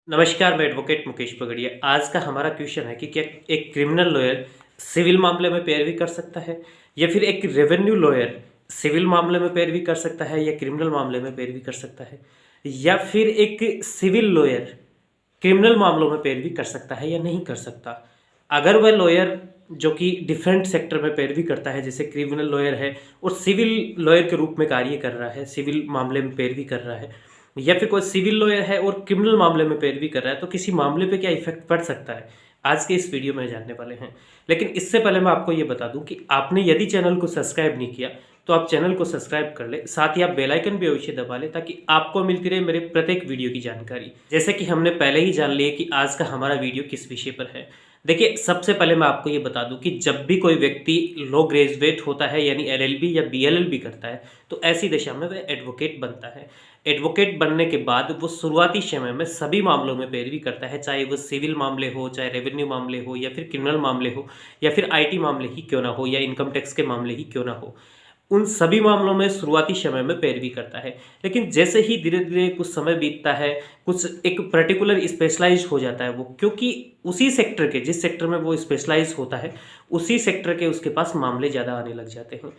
नमस्कार, मैं एडवोकेट मुकेश पगड़िया। आज का हमारा क्वेश्चन है कि क्या एक क्रिमिनल लॉयर सिविल मामले में पैरवी कर सकता है, या फिर एक रेवेन्यू लॉयर सिविल मामले में पैरवी कर सकता है या क्रिमिनल मामले में पैरवी कर सकता है, या फिर एक सिविल लॉयर क्रिमिनल मामलों में पैरवी कर सकता है या नहीं कर सकता। अगर वह लॉयर जो कि डिफरेंट सेक्टर में पैरवी करता है, जैसे क्रिमिनल लॉयर है और सिविल लॉयर के रूप में कार्य कर रहा है, सिविल मामले में पैरवी कर रहा है, या फिर कोई सिविल लॉयर है और क्रिमिनल मामले में पैरवी कर रहा है, तो किसी मामले पे क्या इफेक्ट पड़ सकता है, आज के इस वीडियो में जानने वाले हैं। लेकिन इससे पहले मैं आपको ये बता दूं कि आपने यदि चैनल को सब्सक्राइब नहीं किया तो आप चैनल को सब्सक्राइब कर ले, साथ ही आप बेल आइकन भी अवश्य दबा ले ताकि आपको मिलती रहे मेरे प्रत्येक वीडियो की जानकारी। जैसे कि हमने पहले ही जान लिया कि आज का हमारा वीडियो किस विषय पर है। देखिए, सबसे पहले मैं आपको ये बता दूं कि जब भी कोई व्यक्ति लॉ ग्रेजुएट होता है यानी एलएलबी या बीएलएलबी करता है, तो ऐसी दशा में वह एडवोकेट बनता है। एडवोकेट बनने के बाद वो शुरुआती समय में सभी मामलों में पैरवी करता है, चाहे वो सिविल मामले हो, चाहे रेवेन्यू मामले हो, या फिर क्रिमिनल मामले हो, या फिर आईटी मामले ही क्यों ना हो, या इनकम टैक्स के मामले ही क्यों ना हो। उन सभी मामलों में शुरुआती समय में पैरवी करता है। लेकिन जैसे ही धीरे धीरे कुछ समय बीतता है, कुछ एक पर्टिकुलर स्पेशलाइज हो जाता है वो, क्योंकि उसी सेक्टर के, जिस सेक्टर में वो स्पेशलाइज होता है, उसी सेक्टर के उसके पास मामले ज़्यादा आने लग जाते हैं।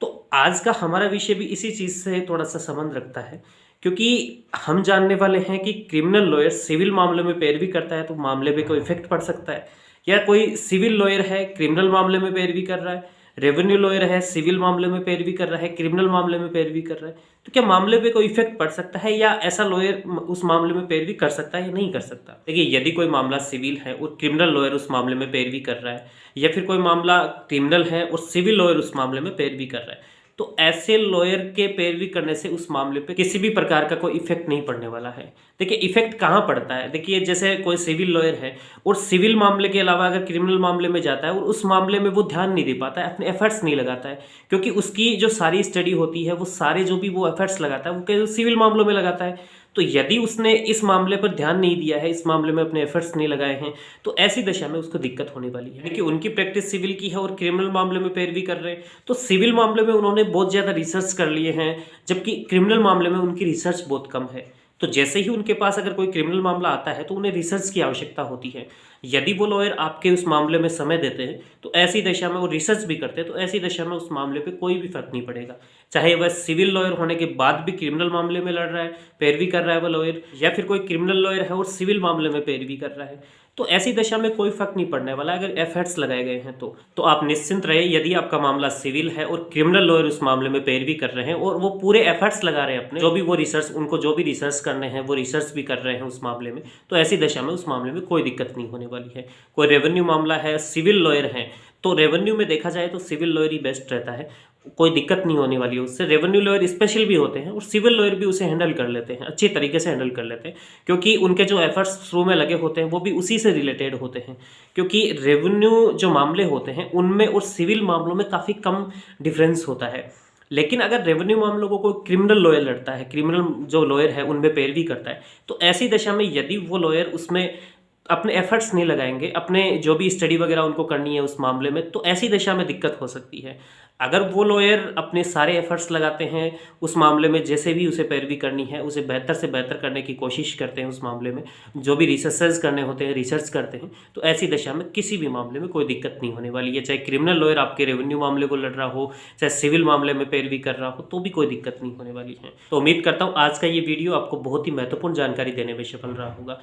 तो आज का हमारा विषय भी इसी चीज़ से थोड़ा सा संबंध रखता है, क्योंकि हम जानने वाले हैं कि क्रिमिनल लॉयर सिविल मामले में पैरवी करता है तो मामले पे कोई इफेक्ट पड़ सकता है, या कोई सिविल लॉयर है क्रिमिनल मामले में पैरवी कर रहा है, रेवेन्यू लॉयर है सिविल मामले में पैरवी कर रहा है, क्रिमिनल मामले में पैरवी कर रहा है, तो क्या मामले पे कोई इफेक्ट पड़ सकता है, या ऐसा लॉयर उस मामले में पैरवी कर सकता है या नहीं कर सकता। देखिए, यदि कोई मामला सिविल है और क्रिमिनल लॉयर उस मामले में पैरवी कर रहा है, या फिर कोई मामला क्रिमिनल है और सिविल लॉयर उस मामले में पैरवी कर रहा है, तो ऐसे लॉयर के पैरवी करने से उस मामले पे किसी भी प्रकार का कोई इफेक्ट नहीं पड़ने वाला है। देखिए, इफेक्ट कहाँ पड़ता है। देखिए, जैसे कोई सिविल लॉयर है और सिविल मामले के अलावा अगर क्रिमिनल मामले में जाता है और उस मामले में वो ध्यान नहीं दे पाता है, अपने एफर्ट्स नहीं लगाता है, क्योंकि उसकी जो सारी स्टडी होती है, वो सारे जो भी वो एफर्ट्स लगाता है वो केवल सिविल मामलों में लगाता है। तो यदि उसने इस मामले पर ध्यान नहीं दिया है, इस मामले में अपने एफर्ट्स नहीं लगाए हैं, तो ऐसी दशा में उसको दिक्कत होने वाली है। कि उनकी प्रैक्टिस सिविल की है और क्रिमिनल मामले में पैरवी कर रहे हैं, तो सिविल मामले में उन्होंने बहुत ज़्यादा रिसर्च कर लिए हैं, जबकि क्रिमिनल मामले में उनकी रिसर्च बहुत कम है। तो जैसे ही उनके पास अगर कोई क्रिमिनल मामला आता है तो उन्हें रिसर्च की आवश्यकता होती है। यदि वो लॉयर आपके उस मामले में समय देते हैं तो ऐसी दशा में वो रिसर्च भी करते हैं, तो ऐसी दशा में उस मामले पे कोई भी फर्क नहीं पड़ेगा। चाहे वह सिविल लॉयर होने के बाद भी क्रिमिनल मामले में लड़ रहा है, पैरवी कर रहा है वह लॉयर, या फिर कोई क्रिमिनल लॉयर है और सिविल मामले में पैरवी कर रहा है, तो ऐसी दशा में कोई फर्क नहीं पड़ने वाला अगर एफर्ट्स लगाए गए हैं। तो आप निश्चिंत रहे, यदि आपका मामला सिविल है और क्रिमिनल लॉयर उस मामले में पैरवी कर रहे हैं और वो पूरे एफर्ट्स लगा रहे हैं अपने, जो भी वो रिसर्च, उनको जो भी रिसर्च करने हैं वो रिसर्च भी कर रहे हैं उस मामले में, तो ऐसी दशा में उस मामले में कोई दिक्कत नहीं होने वाली है। कोई रेवेन्यू मामला है, सिविल लॉयर है, तो रेवेन्यू में देखा जाए तो सिविल लॉयर ही बेस्ट रहता है, कोई दिक्कत नहीं होने वाली है उससे। रेवेन्यू लॉयर स्पेशल भी होते हैं और सिविल लॉयर भी उसे हैंडल कर लेते हैं, अच्छी तरीके से हैंडल कर लेते हैं, क्योंकि उनके जो एफर्ट्स शुरू में लगे होते हैं वो भी उसी से रिलेटेड होते हैं। क्योंकि रेवेन्यू जो मामले होते हैं उनमें और सिविल मामलों में काफ़ी कम डिफरेंस होता है। लेकिन अगर रेवेन्यू मामलों को कोई क्रिमिनल लॉयर लड़ता है, क्रिमिनल जो लॉयर है उनमें पैरवी करता है, तो ऐसी दशा में यदि वो लॉयर उसमें अपने एफर्ट्स नहीं लगाएंगे, अपने जो भी स्टडी वगैरह उनको करनी है उस मामले में, तो ऐसी दशा में दिक्कत हो सकती है। अगर वो लॉयर अपने सारे एफर्ट्स लगाते हैं उस मामले में, जैसे भी उसे पैरवी करनी है उसे बेहतर से बेहतर करने की कोशिश करते हैं, उस मामले में जो भी रिसर्चेस करने होते हैं रिसर्च करते हैं, तो ऐसी दशा में किसी भी मामले में कोई दिक्कत नहीं होने वाली है। चाहे क्रिमिनल लॉयर आपके रेवेन्यू मामले को लड़ रहा हो, चाहे सिविल मामले में पैरवी कर रहा हो, तो भी कोई दिक्कत नहीं होने वाली है। तो उम्मीद करता हूँ आज का ये वीडियो आपको बहुत ही महत्वपूर्ण जानकारी देने में सफल रहा होगा।